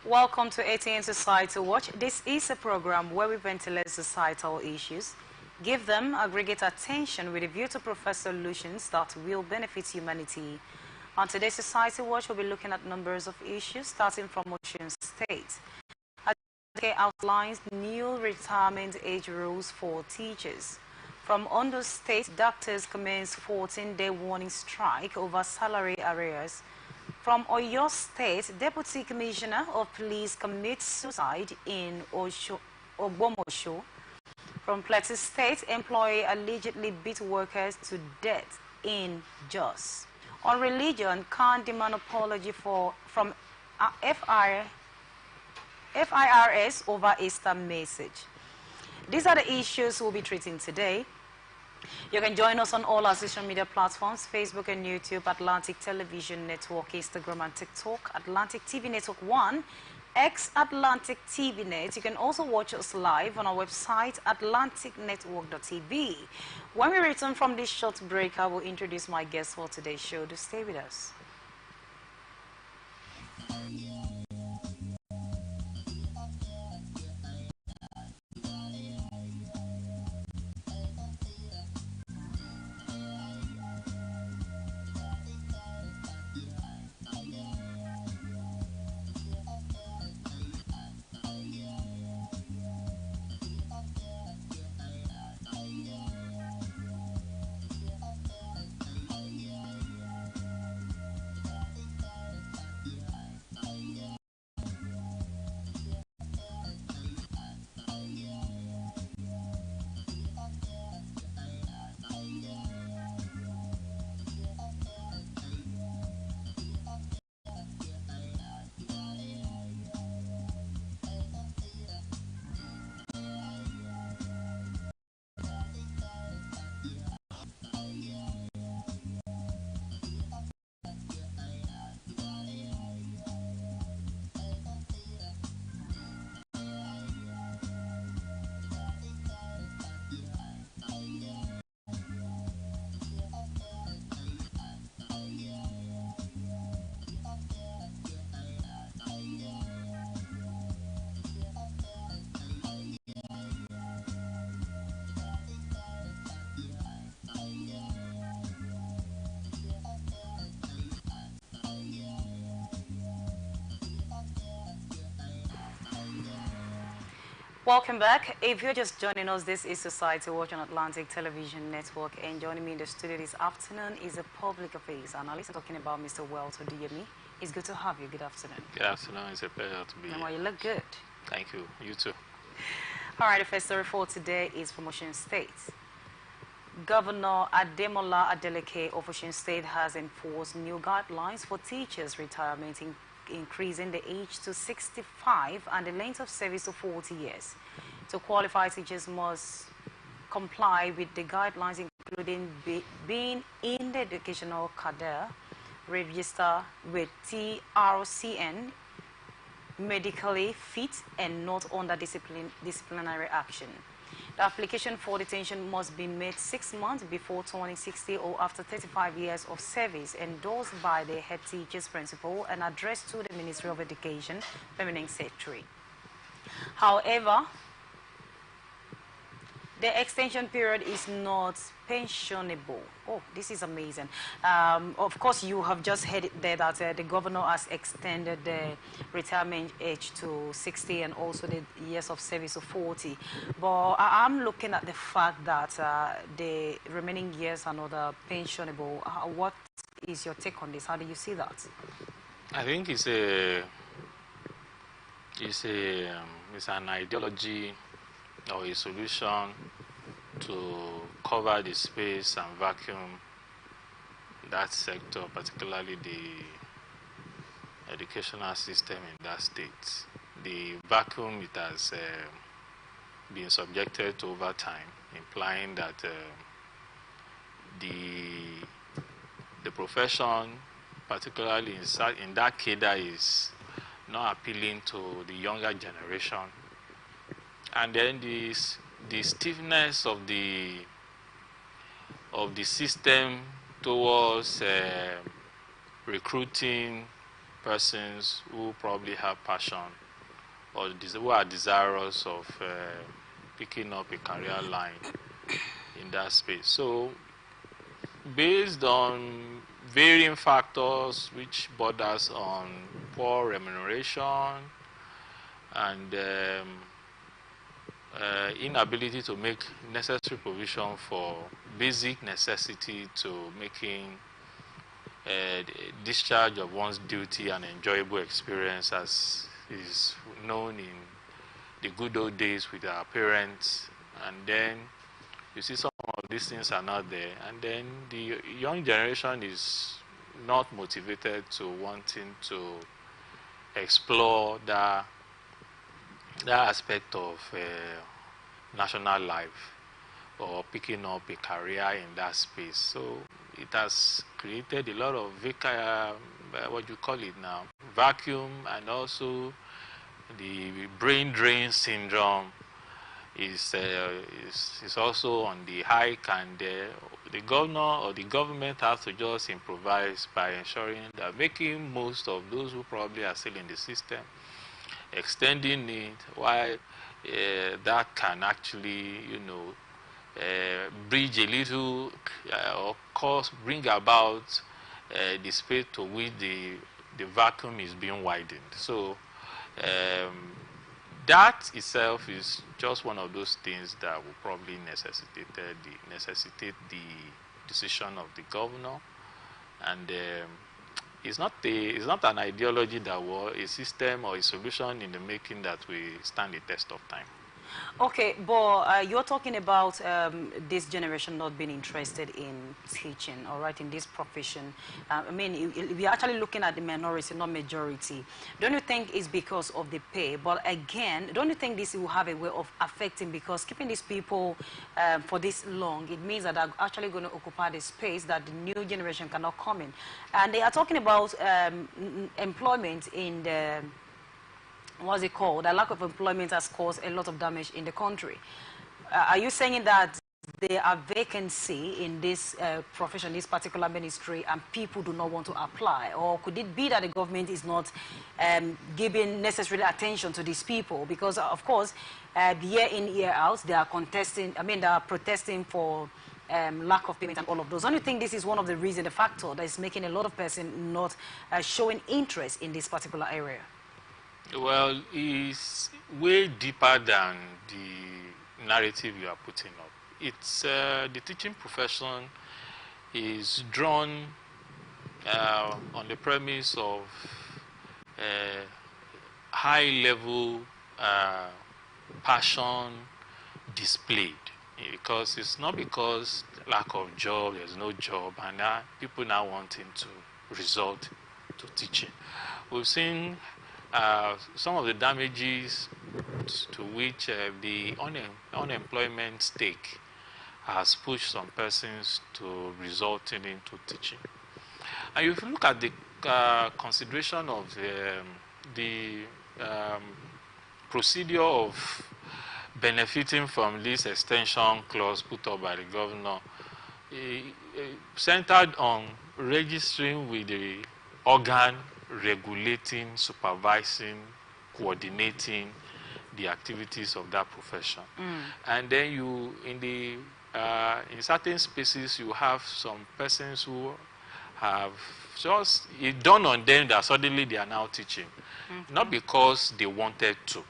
Welcome to ATN Society Watch. This is a program where we ventilate societal issues, give them aggregate attention with a view to provide solutions that will benefit humanity. On today's Society Watch, we'll be looking at numbers of issues, starting from Osun State. ADK outlines new retirement age rules for teachers. From Ondo State, doctors commence 14-day warning strike over salary arrears. From Oyo State, Deputy Commissioner of Police commits suicide in Ogbomosho. From Plateau State, employee allegedly beat workers to death in Jos. On religion, can't demand apology from FIRS over Easter message. These are the issues we'll be treating today. You can join us on all our social media platforms, Facebook and YouTube, Atlantic Television Network, Instagram and TikTok, Atlantic TV Network 1, X Atlantic TV Net. You can also watch us live on our website, atlanticnetwork.tv. When we return from this short break, I will introduce my guests for today's show. To stay with us. Welcome back. If you're just joining us, this is Society Watch on Atlantic Television Network, and joining me in the studio this afternoon is a public affairs analyst talking about Mr. Wells Odiyemi. It's good to have you. Good afternoon. Good afternoon. It's a pleasure to be here. You look good. Thank you. You too. All right, the first story for today is from Osun State. Governor Ademola Adeleke of Osun State has enforced new guidelines for teachers' retirement, increasing the age to 65 and the length of service to 40 years. To qualify, teachers must comply with the guidelines, including being in the educational cadre, register with TRCN, medically fit, and not under disciplinary action. The application for detention must be made 6 months before turning 60 or after 35 years of service, endorsed by the head teacher's principal and addressed to the Ministry of Education, Permanent Secretary. However, the extension period is not pensionable. Oh, this is amazing. Of course, you have just heard it there that the governor has extended the retirement age to 60 and also the years of service to 40. But I'm looking at the fact that the remaining years are not pensionable. What is your take on this? How do you see that? I think it's an ideology or a solution to cover the space and vacuum that sector, particularly the educational system in that state. The vacuum it has been subjected to over time, implying that the profession, particularly in that cadre, is not appealing to the younger generation. And then the stiffness of the system towards recruiting persons who probably have passion or who are desirous of picking up a career line in that space. So based on varying factors which borders on poor remuneration and inability to make necessary provision for basic necessity to making discharge of one's duty an enjoyable experience, as is known in the good old days with our parents. And then you see some of these things are not there, and then the young generation is not motivated to wanting to explore that aspect of national life or picking up a career in that space. So it has created a lot of what you call it now, vacuum, and also the brain drain syndrome is also on the hike, and the governor or the government has to just improvise by ensuring that making most of those who probably are still in the system, extending it, while that can actually, bridge a little or bring about the space to which the vacuum is being widened. So that itself is just one of those things that will probably necessitate the decision of the governor, and it's not an ideology that will a system or a solution in the making that will stand the test of time. Okay, but you're talking about this generation not being interested in teaching, all right, in this profession. I mean, we're actually looking at the minority, not majority. Don't you think it's because of the pay? But again, don't you think this will have a way of affecting, because keeping these people for this long, it means that they're actually going to occupy the space that the new generation cannot come in. And they are talking about employment in the... what's it called? The lack of employment has caused a lot of damage in the country. Are you saying that there are vacancy in this profession, this particular ministry, and people do not want to apply? Or could it be that the government is not giving necessary attention to these people? Because, of course, year in, year out, they are contesting, they are protesting for lack of payment and all of those. Don't you think this is one of the reasons, the factor that is making a lot of persons not showing interest in this particular area? Well, it's way deeper than the narrative you are putting up. It's the teaching profession is drawn on the premise of high-level passion displayed, because it's not because lack of job, there's no job, and people now wanting to resort to teaching. We've seen some of the damages to which the unemployment stake has pushed some persons to resorting into teaching. And if you look at the consideration of the procedure of benefiting from this extension clause put up by the governor, centered on registering with the organ regulating, supervising, coordinating the activities of that profession. And then you, in certain spaces, you have some persons who have just, it dawned on them that suddenly they are now teaching. Not because they wanted to,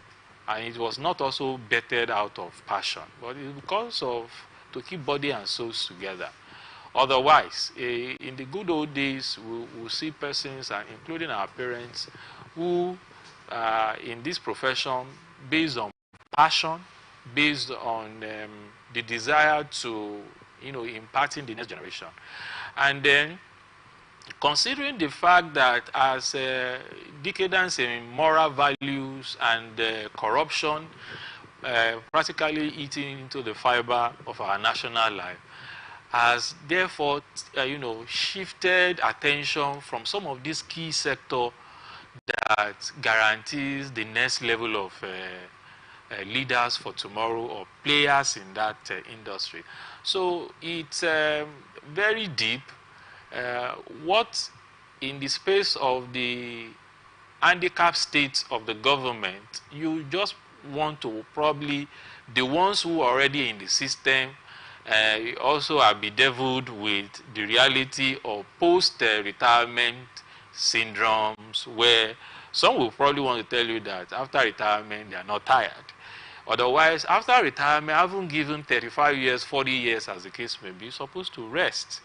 and it was not also bettered out of passion, but it's because of, to keep body and souls together. Otherwise, in the good old days, we'll see persons, including our parents, who in this profession, based on passion, based on the desire to, impart in the next generation. And then, considering the fact that as decadence in moral values and corruption practically eating into the fiber of our national life, has therefore, shifted attention from some of these key sectors that guarantees the next level of leaders for tomorrow or players in that industry. So it's very deep. What in the space of the handicapped state of the government, you just want to probably, the ones who are already in the system also are bedeviled with the reality of post-retirement syndromes, where some will probably want to tell you that after retirement they are not tired. Otherwise, after retirement, having given 35 years, 40 years, as the case may be, you're supposed to rest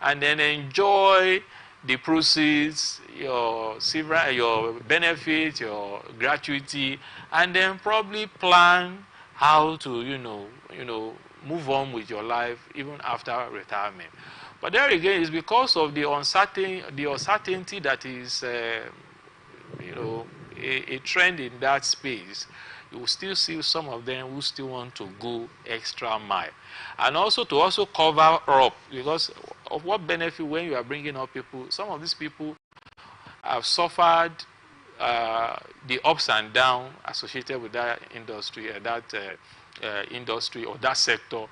and then enjoy the proceeds, your benefits, your gratuity, and then probably plan how to, move on with your life even after retirement. But there again, it's because of the uncertainty that is, a trend in that space. You will still see some of them who still want to go extra mile, and also to also cover up, because of what benefit when you are bringing up people. Some of these people have suffered the ups and downs associated with that industry, industry or that sector,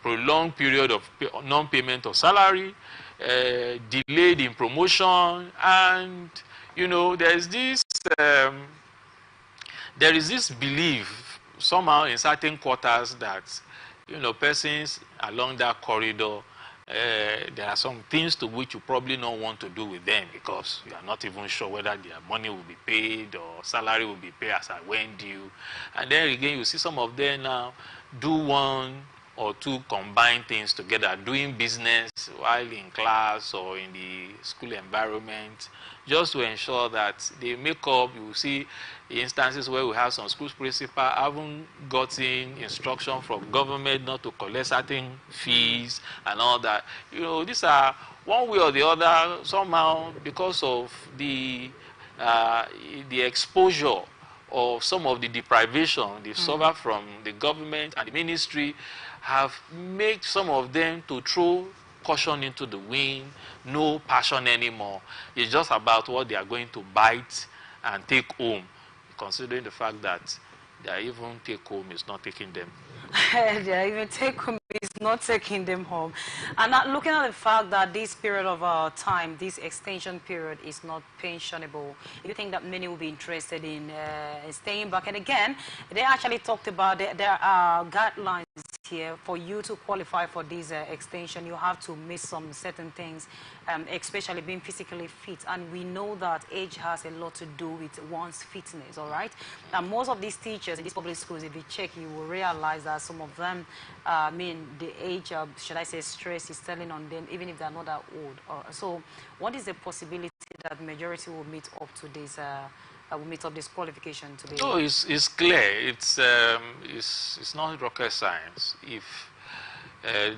prolonged period of non-payment of salary, delayed in promotion, and there is this belief somehow in certain quarters that persons along that corridor, there are some things to which you probably don't want to do with them because you are not even sure whether their money will be paid or salary will be paid as at when due. And then again, you see some of them now do one or two combined things together, doing business while in class or in the school environment, just to ensure that they make up. You will see instances where we have some school principal haven't gotten instruction from government not to collect certain fees and all that. These are one way or the other somehow because of the exposure of some of the deprivation they've suffered from the government and the ministry, have made some of them to throw caution into the wind, no passion anymore. It's just about what they are going to bite and take home, considering the fact that their even take home is not taking them. Their even take home is not taking them home. And not looking at the fact that this period of time, this extension period, is not pensionable, you think that many will be interested in staying back? And again, they actually talked about there are guidelines here for you to qualify for this extension. You have to miss some certain things, especially being physically fit, and we know that age has a lot to do with one's fitness. All right, and most of these teachers in these public schools, if you check, you will realize that some of them, the age of, should I say, stress is telling on them, even if they're not that old. So what is the possibility that majority will meet up to this will meet up this qualification today? No, it's clear. It's not rocket science. If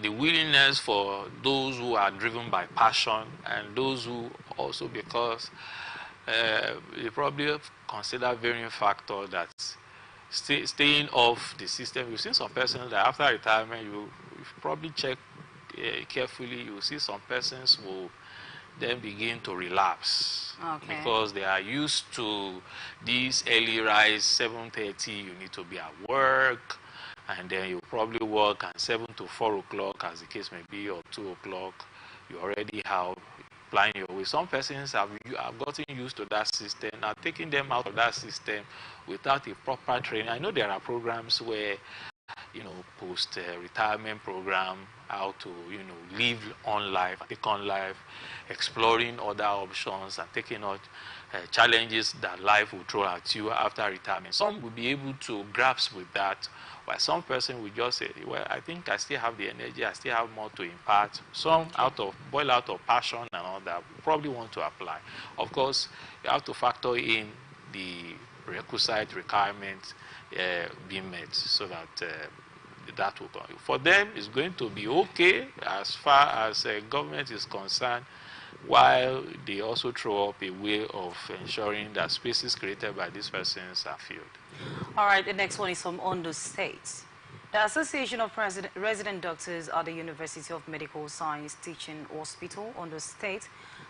the willingness for those who are driven by passion and those who also because they probably consider varying factor that staying off the system. You've seen some persons that after retirement, you probably check carefully, you see some persons will then begin to relapse. Okay. Because they are used to this early rise, 7:30, you need to be at work, and then you probably work at 7 to 4 o'clock, as the case may be, or 2 o'clock. You already have plan your way. Some persons have gotten used to that system. Now taking them out of that system without a proper training. I know there are programs where, post-retirement program, how to, live on life, take on life, exploring other options and taking out challenges that life will throw at you after retirement. Some will be able to grasp with that, while some person will just say, well, I think I still have the energy, I still have more to impart. Some boil out of passion and all that, probably want to apply. Of course, you have to factor in the requisite requirements being met so that that will go. For them, it's going to be okay as far as government is concerned, while they also throw up a way of ensuring that spaces created by these persons are filled. All right, the next one is from Ondo State. The Association of Resident Doctors at the University of Medical Science Teaching Hospital, Ondo State,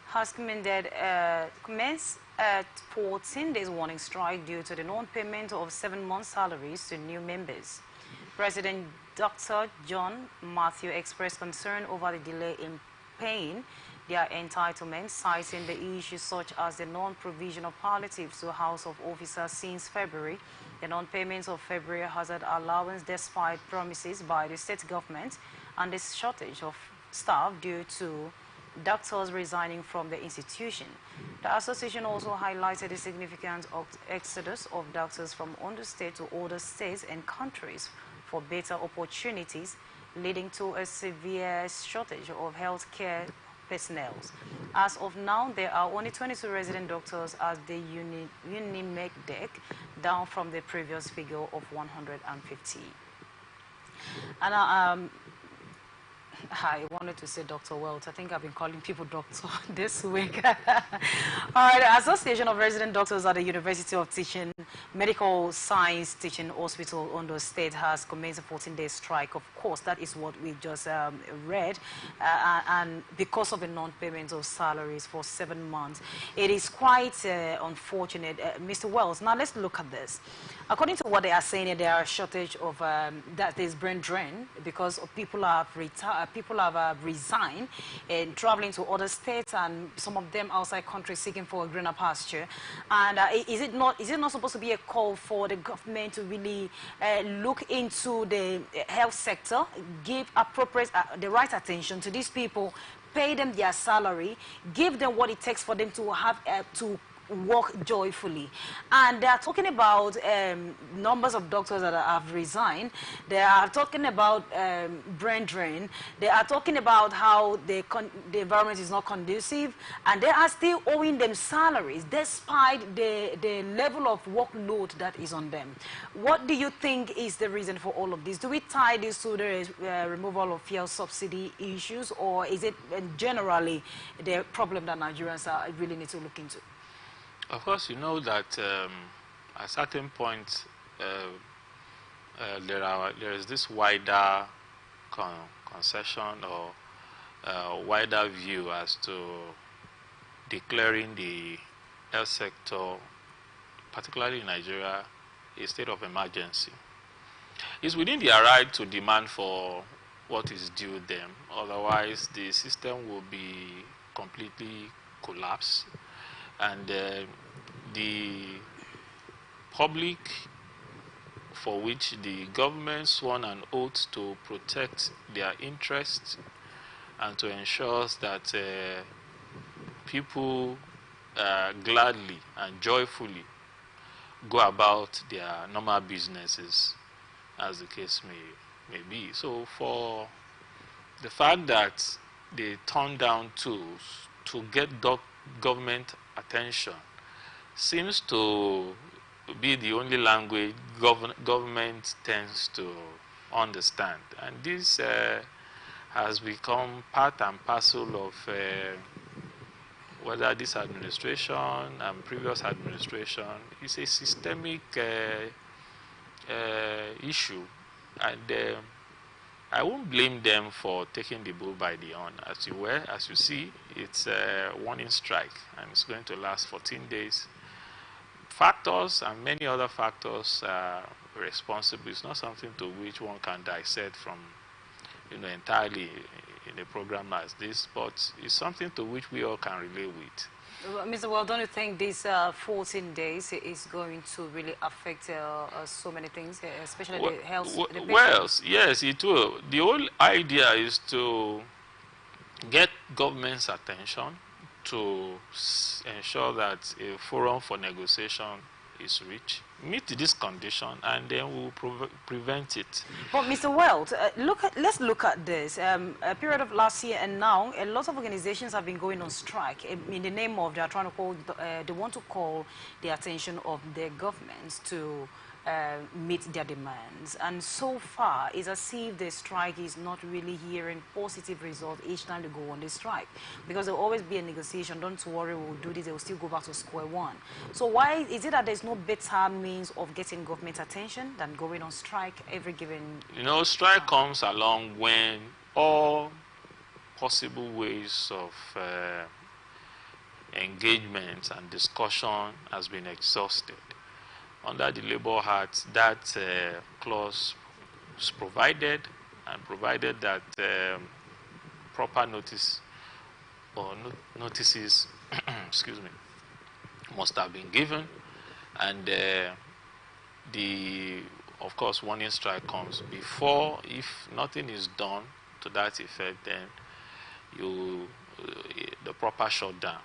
has commenced a 14 days warning strike due to the non-payment of 7 months' salaries to new members. President Dr. John Matthew expressed concern over the delay in paying their entitlements, citing the issues such as the non-provision of palliatives to House of Officers since February, the non-payment of February hazard allowance despite promises by the state government, and the shortage of staff due to doctors resigning from the institution. The association also highlighted the significant exodus of doctors from Ondo State to other states and countries for better opportunities, leading to a severe shortage of healthcare personnel. As of now, there are only 22 resident doctors at the Unimec deck, down from the previous figure of 150. And I wanted to say Dr. Wells. I think I've been calling people doctor this week. All right, the Association of Resident Doctors at the University of Teaching, Medical Science Teaching Hospital, Ondo State has commenced a 14-day strike. Of course, that is what we just read. And because of the non-payment of salaries for 7 months, it is quite unfortunate. Mr. Wells, now let's look at this. According to what they are saying, there are a shortage of, that there's brain drain because people have retired. People have resigned and traveling to other states, and some of them outside countries seeking for a greener pasture. And is it not supposed to be a call for the government to really look into the health sector, give appropriate the right attention to these people, pay them their salary, give them what it takes for them to have to work joyfully? And they are talking about numbers of doctors that have resigned. They are talking about brain drain. They are talking about how the environment is not conducive, and they are still owing them salaries despite the level of workload that is on them. What do you think is the reason for all of this? Do we tie this to the removal of fuel subsidy issues, or is it generally the problem that Nigerians really need to look into? Of course, you know that at certain point there is this wider concession or wider view as to declaring the health sector, particularly in Nigeria, a state of emergency. It's within their right to demand for what is due them. Otherwise, the system will be completely collapsed. And the public, for which the government sworn an oath to protect their interests and to ensure that people gladly and joyfully go about their normal businesses, as the case may be. So for the fact that they turn down tools to get government attention seems to be the only language government tends to understand, and this has become part and parcel of whether this administration and previous administration. Is a systemic issue, and I won't blame them for taking the bull by the horn. As you see, it's a warning strike, and it's going to last 14 days. Factors and many other factors are responsible. It's not something to which one can dissect from, entirely in a program as this, but it's something to which we all can relate with. Mr. Well, don't you think these 14 days is going to really affect so many things, especially the health? Well, yes, it will. The whole idea is to get government's attention, to ensure that a forum for negotiation is reached, meet this condition, and then we'll prevent it. But Mr. Weld, let's look at this. A period of last year and now, a lot of organizations have been going on strike in the name of they want to call the attention of their governments to meet their demands. And so far, it's as if the strike is not really hearing positive results each time they go on the strike. Because there will always be a negotiation. Don't worry, we'll do this. They will still go back to square one. So why is it that there's no better means of getting government attention than going on strike every given... Strike comes along when all possible ways of engagement and discussion has been exhausted. Under the Labour Act, that clause is provided, and provided that proper notice or notices, excuse me, must have been given, and of course, warning strike comes before. If nothing is done to that effect, then the proper shutdown.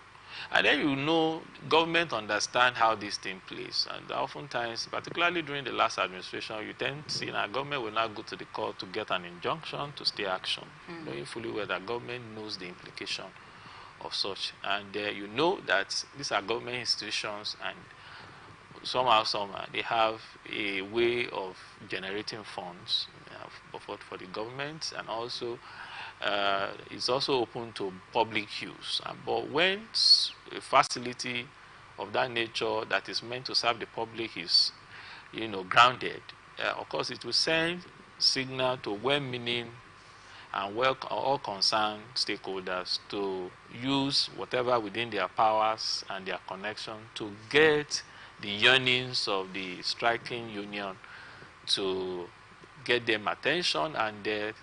And then government understand how this thing plays. And oftentimes, particularly during the last administration, you tend to see that government will not go to the court to get an injunction to stay action, knowing fully well that government knows the implication of such. And you know that these are government institutions, and somehow they have a way of generating funds for the government, and also it's also open to public use. But when a facility of that nature that is meant to serve the public is, grounded, of course it will send signal to well-meaning and all concerned stakeholders to use whatever within their powers and their connection to get the yearnings of the striking union, to get them attention and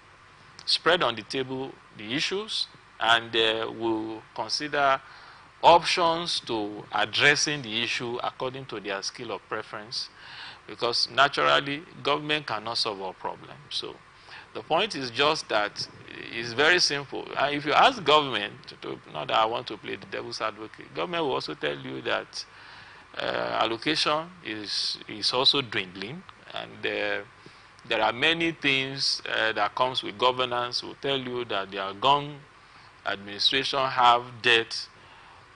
spread on the table the issues, and will consider options to addressing the issue according to their skill of preference, because naturally government cannot solve all problems. So the point is just that it's very simple. If you ask government, not that I want to play the devil's advocate, government will also tell you that allocation is also dwindling, and there are many things that comes with governance. Will tell you that the gone administration have debt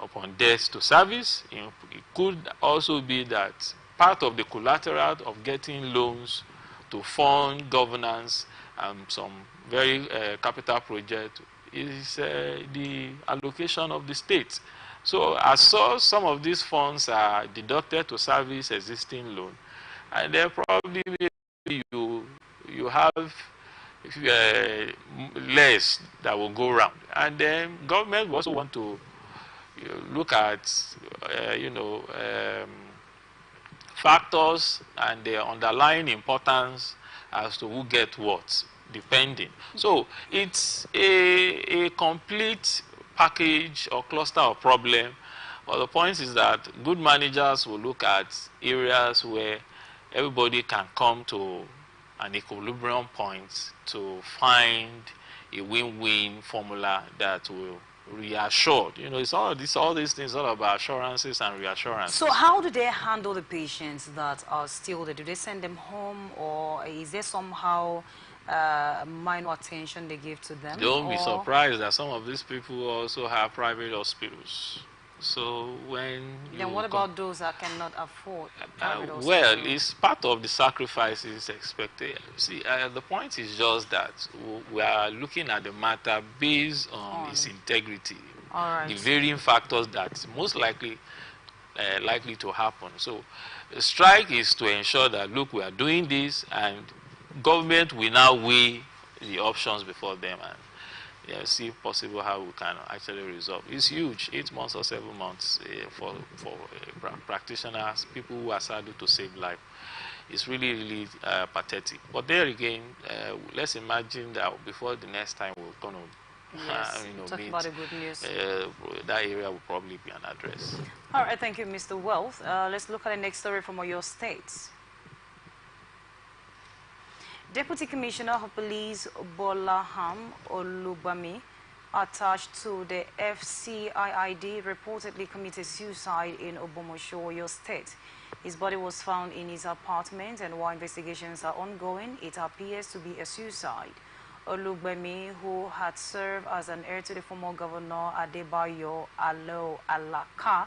upon debt to service. It could also be that part of the collateral of getting loans to fund governance and some very capital project is the allocation of the state. So as some of these funds are deducted to service existing loan, and then probably you have less that will go around. And then government will also want to look at factors and the underlying importance as to who get what, depending. So it's a complete package or cluster of problem. But the point is that good managers will look at areas where everybody can come to an equilibrium point to find a win-win formula that will reassure. It's all these things all about assurances and reassurances. So how do they handle the patients that are still there? Do they send them home, or is there somehow minor attention they give to them? Don't be surprised that some of these people also have private hospitals. So then what about those that cannot afford private hospitals? Well, it's part of the sacrifices expected. See, the point is just that we are looking at the matter based on its integrity. All right. The varying factors that most likely to happen. So the strike is to ensure that, look, we are doing this, and government will now weigh the options before them and see if possible how we can actually resolve. It's huge, 8 months or 7 months for practitioners, people who are saddled to save life. It's really, really pathetic. But there again, let's imagine that before the next time we're going to talk about the good news. That area will probably be an address. All right, thank you, Mr. Wealth. Let's look at the next story from Oyo State. Deputy Commissioner of Police Bolaham Olubami, attached to the FCIID, reportedly committed suicide in Obomosho, Oyo State. His body was found in his apartment, and while investigations are ongoing, it appears to be a suicide. Olubami, who had served as an heir to the former governor Adebayo Alo Alaka,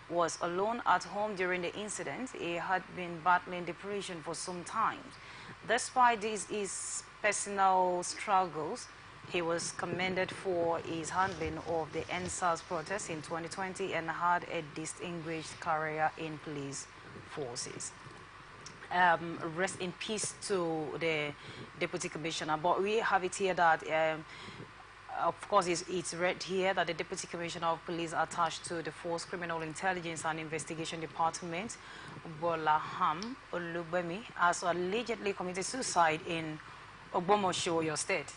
was alone at home during the incident. He had been battling depression for some time. Despite his personal struggles, he was commended for his handling of the NSAS protest in 2020 and had a distinguished career in police forces. Rest in peace to the Deputy Commissioner. But we have it here that, of course, it's read here that the Deputy Commissioner of Police attached to the Force Criminal Intelligence and Investigation Department, Bolaham Olubemi, has allegedly committed suicide in Obomosho, Oyo State.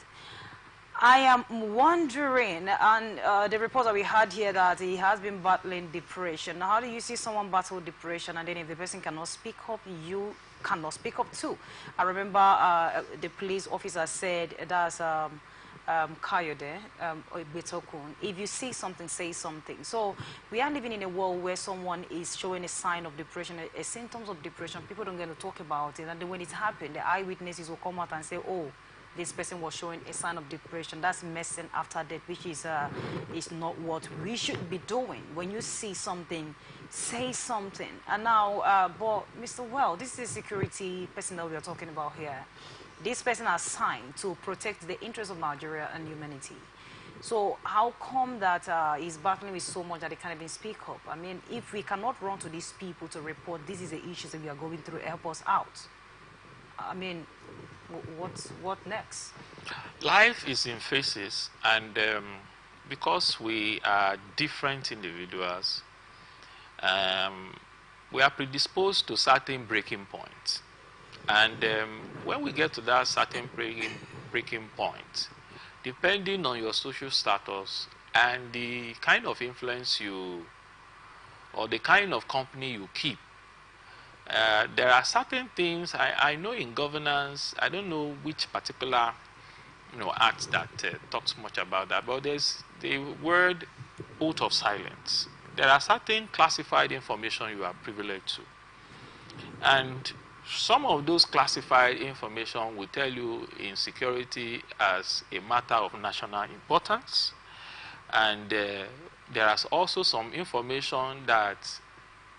I am wondering, and the report that we had here that he has been battling depression. Now, how do you see someone battle depression, and then if the person cannot speak up, you cannot speak up too? I remember the police officer said, that's Kayode, Betokun, if you see something, say something. So we are living in a world where someone is showing a sign of depression, a symptoms of depression. People don't get to talk about it, and then when it happened, the eyewitnesses will come out and say, oh, this person was showing a sign of depression. That's messing after death, which is not what we should be doing. When you see something, say something. And now, but Mr. Well, this is security personnel we are talking about here. This person is assigned to protect the interests of Nigeria and humanity. So how come that he's battling with so much that he can't even speak up? I mean, if we cannot run to these people to report this is the issues that we are going through, help us out. I mean, what next? Life is in phases, and because we are different individuals, we are predisposed to certain breaking points. And when we get to that certain breaking point, depending on your social status and the kind of influence you, or the kind of company you keep, there are certain things I know in governance. I don't know which particular act that talks much about that, but there's the word oath of silence. There are certain classified information you are privileged to, and some of those classified information will tell you in security as a matter of national importance, and there is also some information that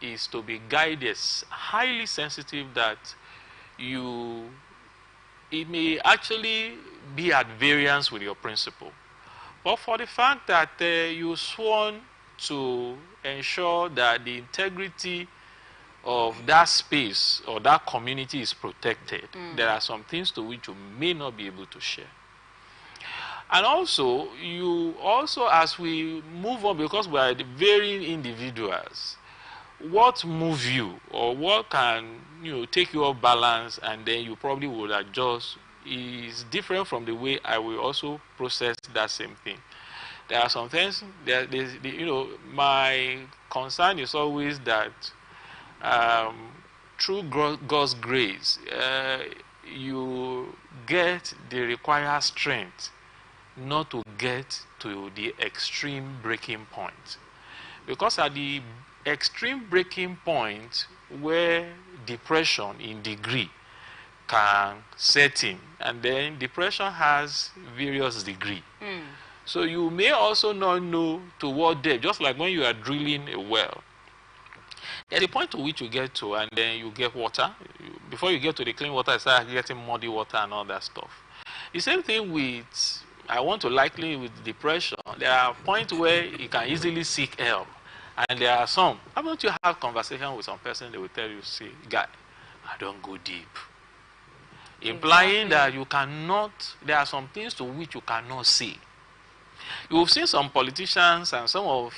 is to be guided, highly sensitive, that it may actually be at variance with your principle. But for the fact that you sworn to ensure that the integrity of that space or that community is protected, there are some things to which you may not be able to share. And also, as we move on, because we are varying individuals, what moves you or what can take you off balance, and then you probably would adjust, is different from the way I will also process that same thing. There are some things that my concern is always that through God's grace, you get the required strength not to get to the extreme breaking point. Because at the extreme breaking point where depression in degree can set in, and then depression has various degree. So you may also not know to what depth, just like when you are drilling a well. There's a point to which you get to, and then you get water. Before you get to the clean water, you start getting muddy water and all that stuff. The same thing with, I want to liken it with depression. There are points where you can easily seek help. And there are some. How about you have conversation with some person, they will tell you, see, guy, I don't go deep. Implying that you cannot, there are some things to which you cannot see. You've seen some politicians and some of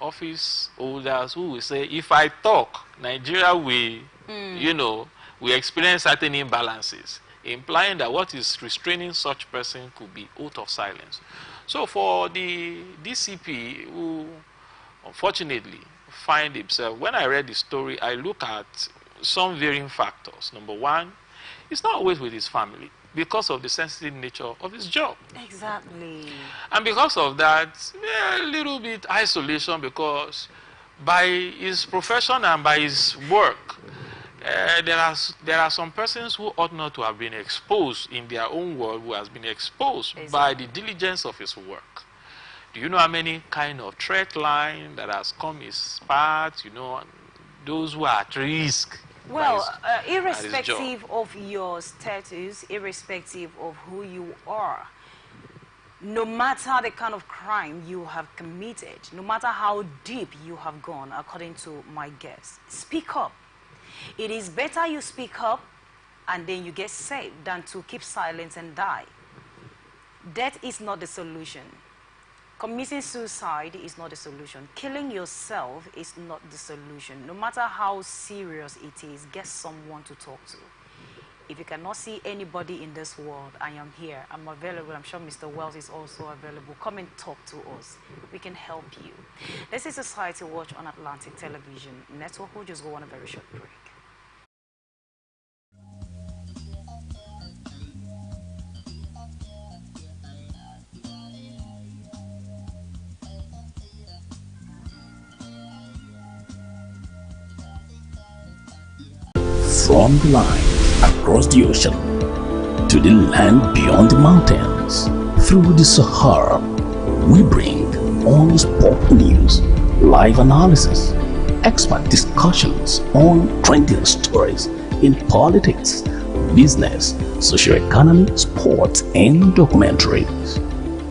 office holders who will say, if I talk, Nigeria will, we experience certain imbalances, implying that what is restraining such person could be oath of silence. So for the DCP, who unfortunately find himself, when I read the story, I look at some varying factors. Number one, it's not always with his family, because of the sensitive nature of his job. Exactly. And because of that, a little bit isolation, because by his profession and by his work, there are some persons who ought not to have been exposed in their own world, who has been exposed by the diligence of his work. Do you know how many kind of threat line that has come his path, those who are at risk? Well, irrespective of your status, irrespective of who you are, no matter the kind of crime you have committed, no matter how deep you have gone, according to my guest, speak up. It is better you speak up and then you get saved than to keep silent and die. Death is not the solution. Committing suicide is not the solution. Killing yourself is not the solution. No matter how serious it is, get someone to talk to. If you cannot see anybody in this world, I am here. I'm available. I'm sure Mr. Wells is also available. Come and talk to us. We can help you. This is Society Watch on Atlantic Television Network. We'll just go on a very short break. From the line across the ocean to the land beyond the mountains, through the Sahara, we bring all sport news, live analysis, expert discussions on trending stories in politics, business, socio-economy, sports, and documentaries.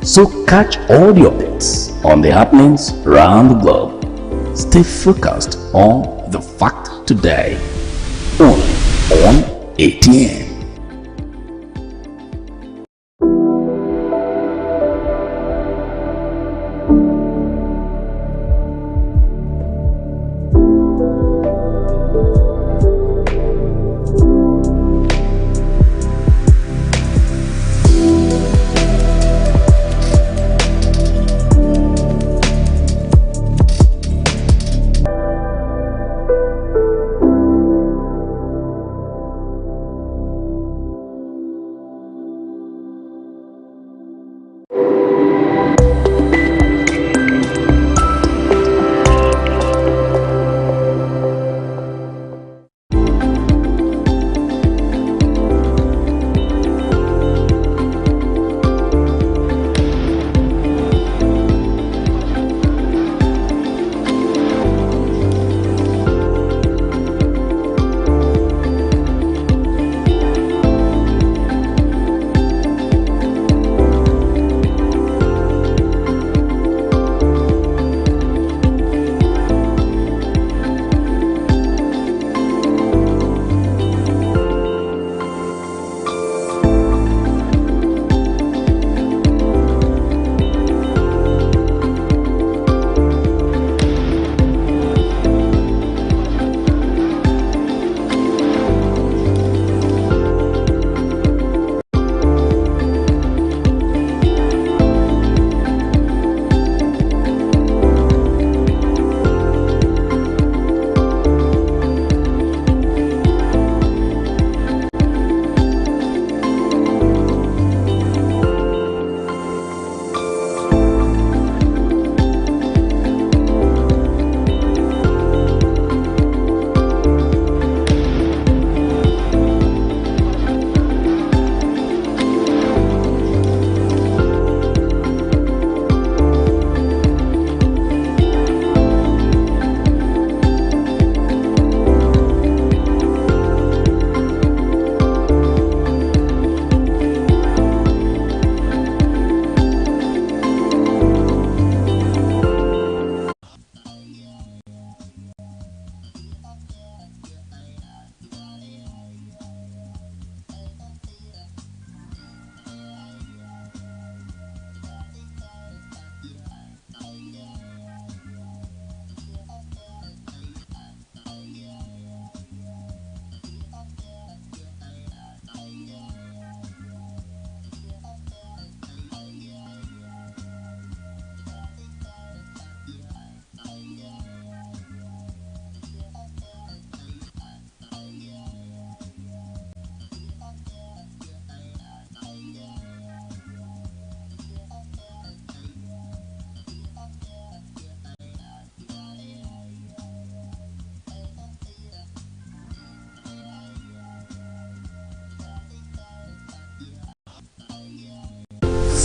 So catch all the updates on the happenings around the globe. Stay focused on the fact today. Only on ATN.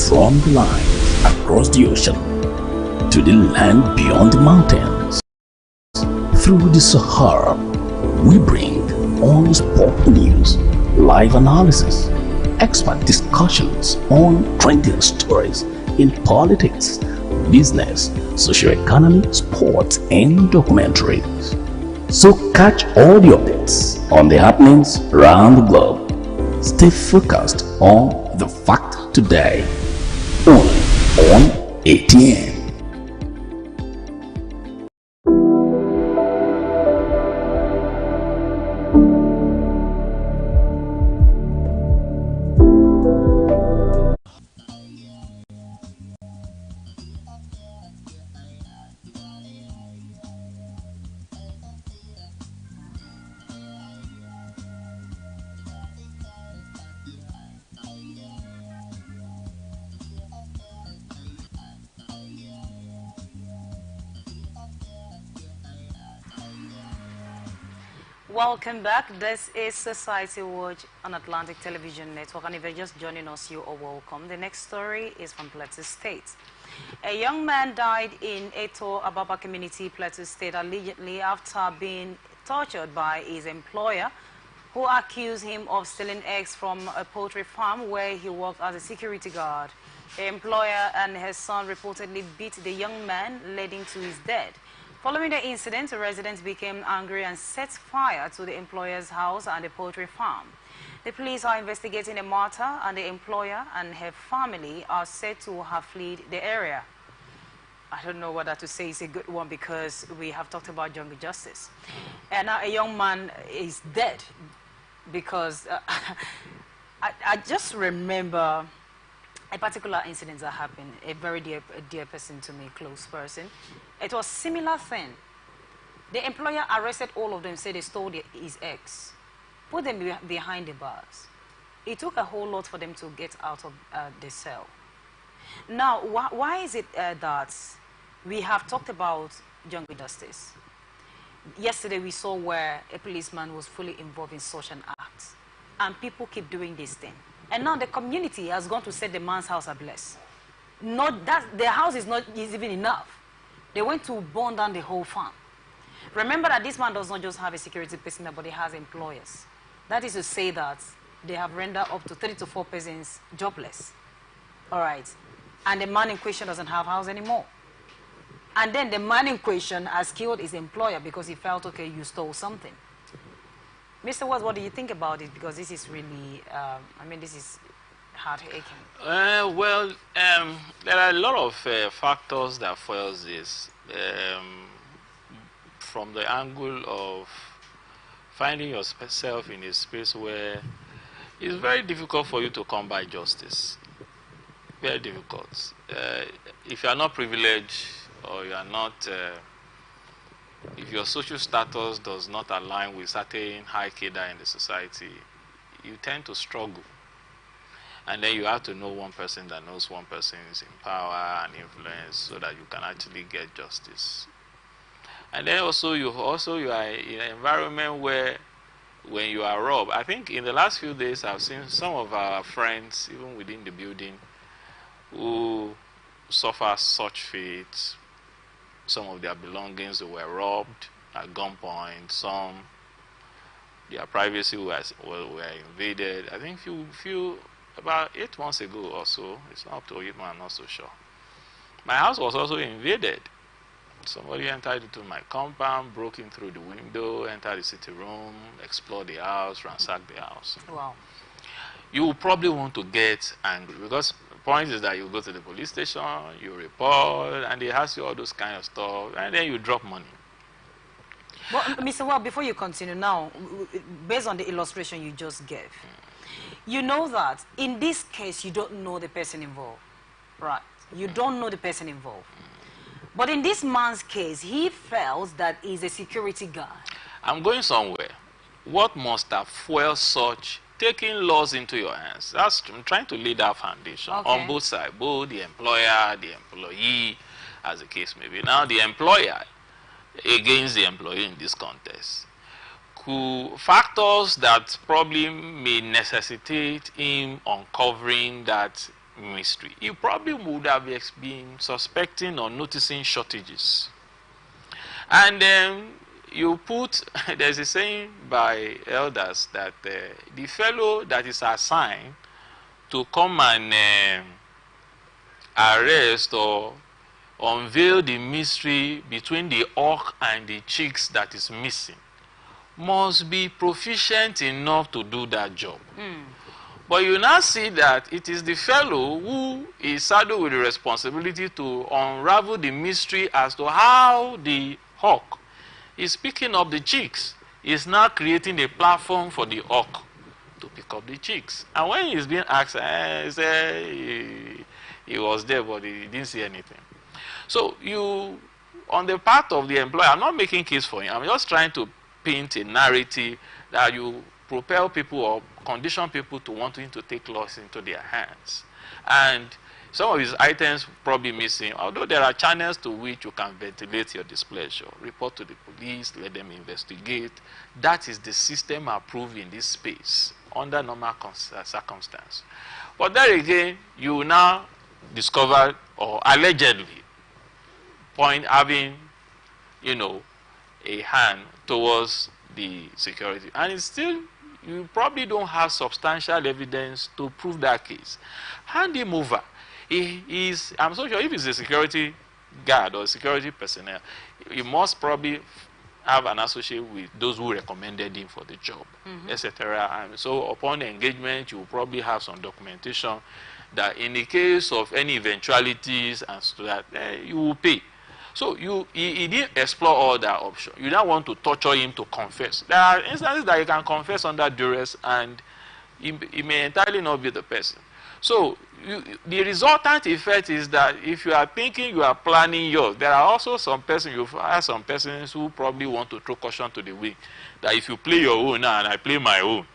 From the line across the ocean to the land beyond the mountains, through the Sahara, we bring all sport news, live analysis, expert discussions on trending stories in politics, business, socio-economy, sports, and documentaries. So catch all the updates on the happenings around the globe. Stay focused on the fact today. Only on ATN. Welcome back. This is Society Watch on Atlantic Television Network, and if you're just joining us, you are welcome. The next story is from Plateau State. A young man died in Eto Ababa community, Plateau State, allegedly after being tortured by his employer, who accused him of stealing eggs from a poultry farm where he worked as a security guard. The employer and his son reportedly beat the young man, leading to his death. Following the incident, residents became angry and set fire to the employer's house and the poultry farm. The police are investigating the matter, and the employer and her family are said to have fled the area. I don't know whether to say it's a good one because we have talked about jungle justice. And now a young man is dead because I just remember a particular incident that happened, a very dear person to me, close person. It was similar thing. The employer arrested all of them, said they stole his eggs, put them behind the bars. It took a whole lot for them to get out of the cell. Now, why is it that we have talked about jungle justice? Yesterday we saw where a policeman was fully involved in such an act, and people keep doing this thing. And now the community has gone to set the man's house ablaze. Not that their house is not even enough. They went to burn down the whole farm. Remember that this man does not just have a security personnel, but he has employers. That is to say that they have rendered up to 3 to 4 persons jobless. All right. And the man in question doesn't have a house anymore. And then the man in question has killed his employer because he felt, okay, you stole something. Mr. Watts, what do you think about it? Because this is really, I mean, this is heart-aching. There are a lot of factors that fuels this. From the angle of finding yourself in a space where it's very difficult for you to come by justice. Very difficult. If you are not privileged, or you are not, if your social status does not align with certain high cadre in the society, you tend to struggle. And then you have to know one person that knows one person is in power and influence so that you can actually get justice. And then also you are in an environment where when you are robbed, I think in the last few days I've seen some of our friends, even within the building, who suffer such fate. Some of their belongings were robbed at gunpoint. Some, their privacy were invaded. I think about 8 months ago or so, it's not up to 8 months, I'm not so sure. My house was also invaded. Somebody entered into my compound, broke in through the window, entered the sitting room, explored the house, ransacked the house. Wow. You will probably want to get angry because the point is that you go to the police station, you report, and they ask you all those kind of stuff, and then you drop money. Well, Mr. Well, before you continue now, based on the illustration you just gave, you know that in this case you don't know the person involved, right? You don't know the person involved. But in this man's case, he felt that he's a security guard. I'm going somewhere. What must have fueled such taking laws into your hands? I'm trying to lay that foundation on both sides, both the employer, the employee, as the case may be. Now, the employer against the employee in this context. Factors that probably may necessitate him uncovering that mystery. You probably would have been suspecting or noticing shortages. And then you put, there's a saying by elders that the fellow that is assigned to come and arrest or unveil the mystery between the hawk and the chicks that is missing must be proficient enough to do that job. But you now see that it is the fellow who is saddled with the responsibility to unravel the mystery as to how the hawk is picking up the chicks. He's now creating a platform for the hawk to pick up the chicks. And when he's being asked, he said he was there, but he didn't see anything. So you, on the part of the employer, I'm not making case for him. I'm just trying to paint a narrative that you propel people or condition people to wanting to take laws into their hands. And some of his items probably missing, although there are channels to which you can ventilate your displeasure, report to the police, let them investigate. That is the system approved in this space under normal circumstances. But there again, you now discover, or allegedly having, a hand towards the security. And it's still, you probably don't have substantial evidence to prove that case. Hand him over. I'm so sure if he's a security guard or security personnel, he must probably have an associate with those who recommended him for the job, etc. And so upon engagement, you will probably have some documentation that in the case of any eventualities and so that you will pay. So he didn't explore all that option. You don't want to torture him to confess. There are instances that you can confess under duress and he may entirely not be the person. So the resultant effect is that if you are thinking you are planning yours, there are also some persons, you've had some persons who probably want to throw caution to the wind. That if you play your own now and I play my own,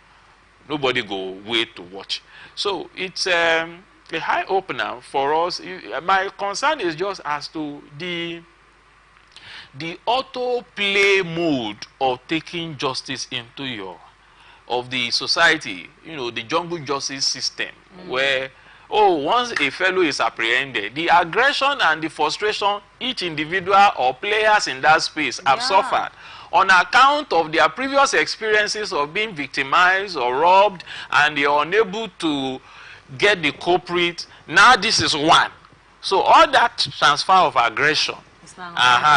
nobody go wait to watch. So it's a high opener for us. My concern is just as to the autoplay mode of taking justice into of the society, the jungle justice system, where, once a fellow is apprehended, the aggression and the frustration each individual or players in that space have suffered on account of their previous experiences of being victimized or robbed, and they are unable to get the culprit. Now this is one. So all that transfer of aggression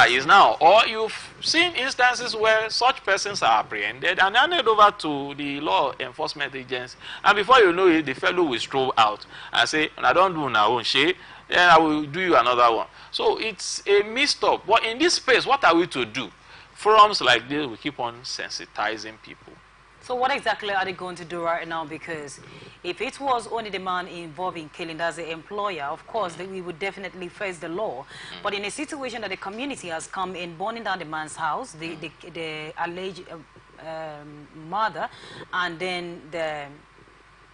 is now, or you've seen instances where such persons are apprehended and handed over to the law enforcement agents, and before you know it, the fellow will stroll out and say, I don't do my own shit, then I will do you another one. So it's a mixed up. But in this space, what are we to do? Forums like this will keep on sensitizing people. So what exactly are they going to do right now? Because if it was only the man involved in killing as the employer, of course, we would definitely face the law. But in a situation that the community has come in, burning down the man's house, the alleged mother, and then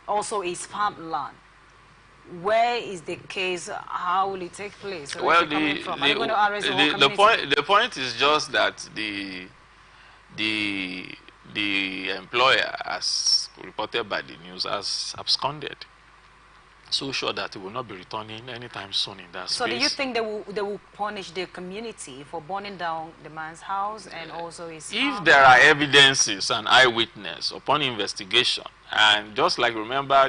also his farmland, where is the case? How will it take place? So well, the point is just that the employer, as reported by the news, has absconded. So sure that he will not be returning anytime soon in that space. So do you think they will punish the community for burning down the man's house and also his If there are evidences and eyewitness upon investigation, and just like remember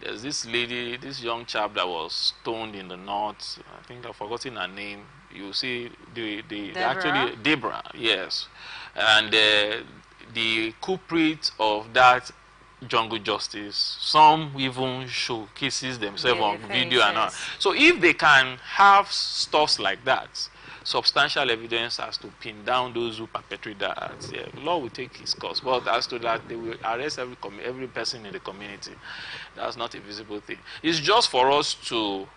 there's this lady, this young chap that was stoned in the north, I think I've forgotten her name. You see actually Deborah, yes. And the culprit of that jungle justice, some even showcases themselves on video and all. So if they can have stuffs like that, substantial evidence as to pin down those who perpetrate that act, law will take its course. But as to that, they will arrest every person in the community. That's not a visible thing. It's just for us to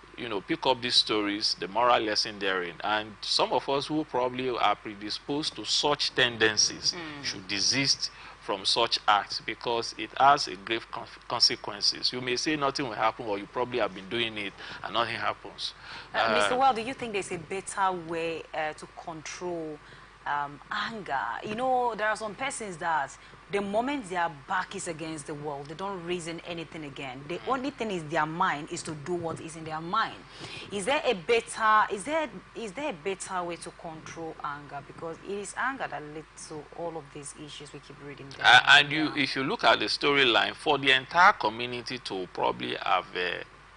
pick up these stories, the moral lesson therein, and some of us who probably are predisposed to such tendencies should desist from such acts, because it has a grave consequences. You may say nothing will happen, or you probably have been doing it and nothing happens. Mr. Well, do you think there's a better way to control anger? There are some persons that the moment their back is against the wall, they don't reason anything again. The only thing is their mind is to do what is in their mind. Is there a better way to control anger? Because it is anger that leads to all of these issues we keep reading. If you look at the storyline, for the entire community to probably have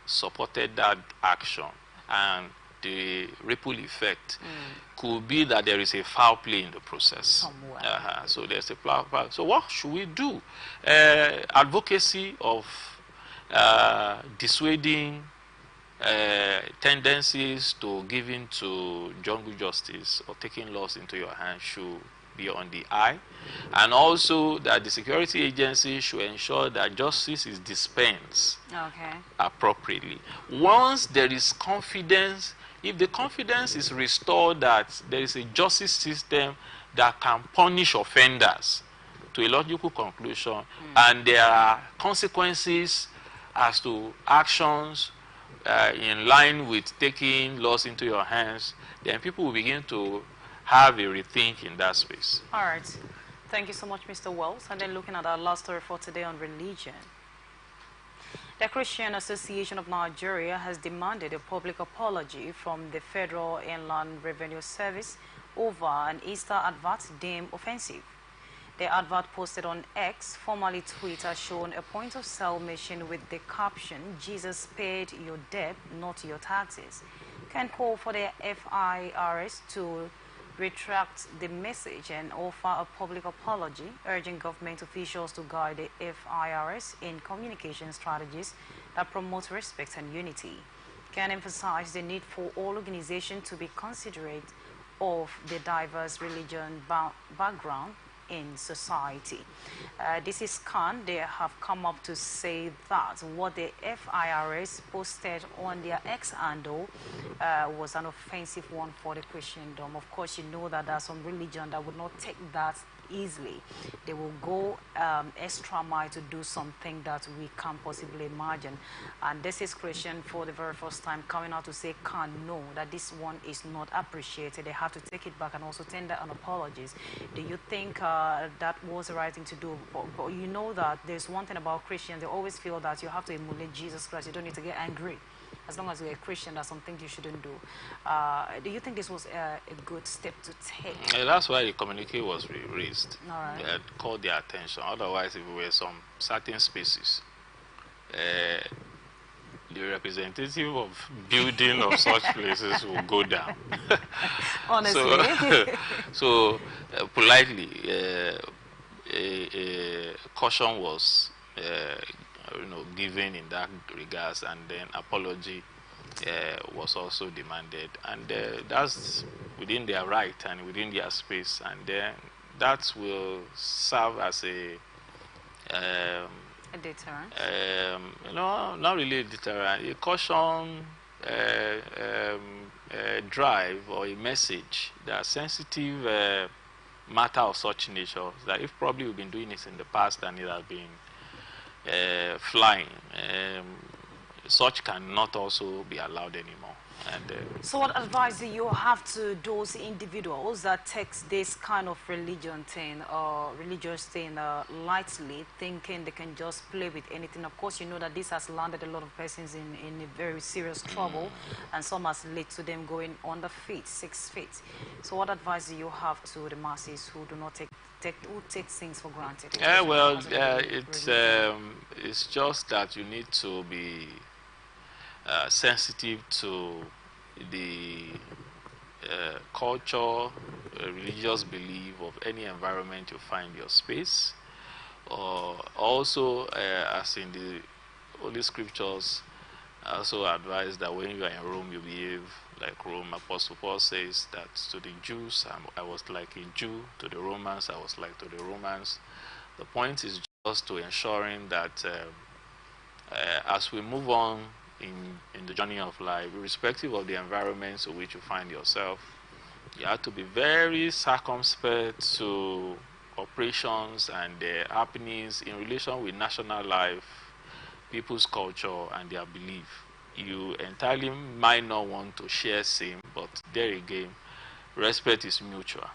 supported that action, and the ripple effect could be that there is a foul play in the process. So there's a foul play. So what should we do? Advocacy of dissuading tendencies to giving to jungle justice or taking laws into your hands should be on the eye, and also that the security agency should ensure that justice is dispensed appropriately. Once there is confidence, if the confidence is restored that there is a justice system that can punish offenders to a logical conclusion, and there are consequences as to actions in line with taking laws into your hands, then people will begin to have a rethink in that space. All right. Thank you so much, Mr. Wells. And then looking at our last story for today on religion. The Christian Association of Nigeria has demanded a public apology from the Federal Inland Revenue Service over an Easter advert deemed offensive. The advert posted on X, formerly Twitter, shown a point-of-sale machine with the caption, "Jesus paid your debt, not your taxes," can call for the FIRS to retract the message and offer a public apology, urging government officials to guide the FIRS in communication strategies that promote respect and unity. Can emphasize the need for all organizations to be considerate of the diverse religion background in society. This is Khan. They have come up to say that what the FIRS posted on their X handle was an offensive one for the Christendom. Of course, you know that there's some religion that would not take that easily. They will go extra mile to do something that we can't possibly imagine. And this is Christian for the very first time coming out to say, "Can no, that this one is not appreciated. They have to take it back and also tender an apologies." Do you think that was the right thing to do? But you know that there's one thing about Christians, they always feel that you have to emulate Jesus Christ. You don't need to get angry. As long as you're a Christian, that's something you shouldn't do. Do you think this was a good step to take? That's why the communique was raised. All right. They had called their attention. Otherwise, if we were some certain spaces, the representative of building of such places will go down. Honestly. So politely, a caution was given in that regards, and then apology was also demanded, and that's within their right and within their space, and then that will serve as a deterrent. Not really a deterrent, a caution drive or a message that sensitive matter of such nature, that if probably we've been doing this in the past and it has been flying, such cannot also be allowed anymore. And so what advice do you have to those individuals that takes this kind of religion thing or religious thing lightly, thinking they can just play with anything? Of course, you know that this has landed a lot of persons in a very serious trouble, and some has led to them going on the feet, 6 feet. So what advice do you have to the masses who do not take things for granted? It's just that you need to be sensitive to the culture, religious belief of any environment you find your space. Also, as in the Holy Scriptures, also advise that when you are in Rome, you behave like Rome. Apostle Paul says that to the Jews, I was like a Jew. To the Romans, I was like to the Romans. The point is just to ensuring that as we move on in the journey of life, irrespective of the environments in which you find yourself, you have to be very circumspect to operations and happenings in relation with national life, people's culture, and their belief. You entirely might not want to share same, but there again, respect is mutual.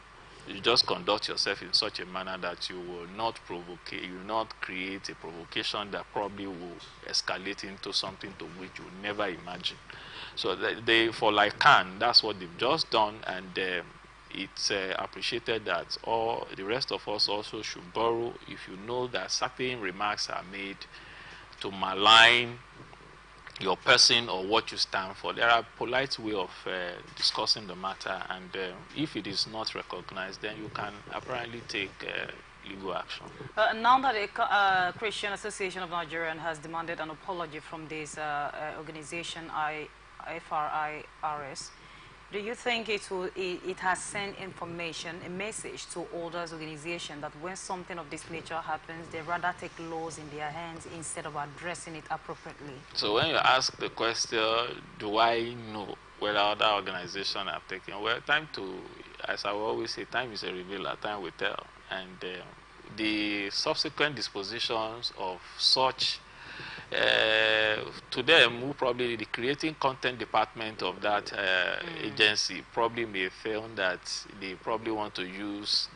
You just conduct yourself in such a manner that you will not provoke, you will not create a provocation that probably will escalate into something to which you would never imagine. So for like Khan, that's what they've just done, and it's appreciated that all the rest of us also should borrow. If you know that certain remarks are made to malign your person or what you stand for, there are polite way of discussing the matter, and if it is not recognized, then you can apparently take legal action. Now that the Christian Association of Nigeria has demanded an apology from this organization, FIRS, do you think it has sent information, a message to all those organizations that when something of this nature happens, they rather take laws in their hands instead of addressing it appropriately? So when you ask the question, do I know whether other organizations have taken? Well, as I will always say, time is a revealer, time will tell. And the subsequent dispositions of such to them, who probably the creating content department of that agency probably may feel that they probably want to use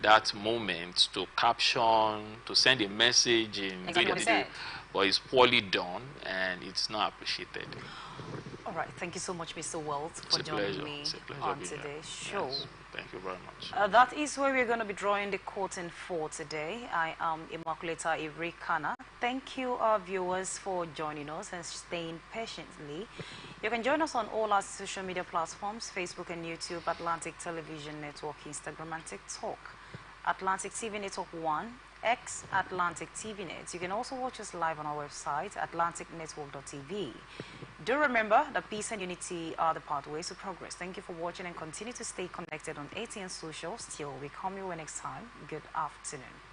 that moment to caption, to send a message in Exactly what he said. but it's poorly done and it's not appreciated. All right, thank you so much, Mr. Wells, for joining me on today's show. Yes, thank you very much. That is where we're going to be drawing the curtain for today. I am Immaculata Ivrikana. Thank you, our viewers, for joining us and staying patiently. You can join us on all our social media platforms, Facebook and YouTube, Atlantic Television Network, Instagram and TikTok, Atlantic TV Network 1, X Atlantic TV Net. You can also watch us live on our website, atlanticnetwork.tv. Do remember that peace and unity are the pathways to progress. Thank you for watching and continue to stay connected on ATN Social. Still, we come your way next time. Good afternoon.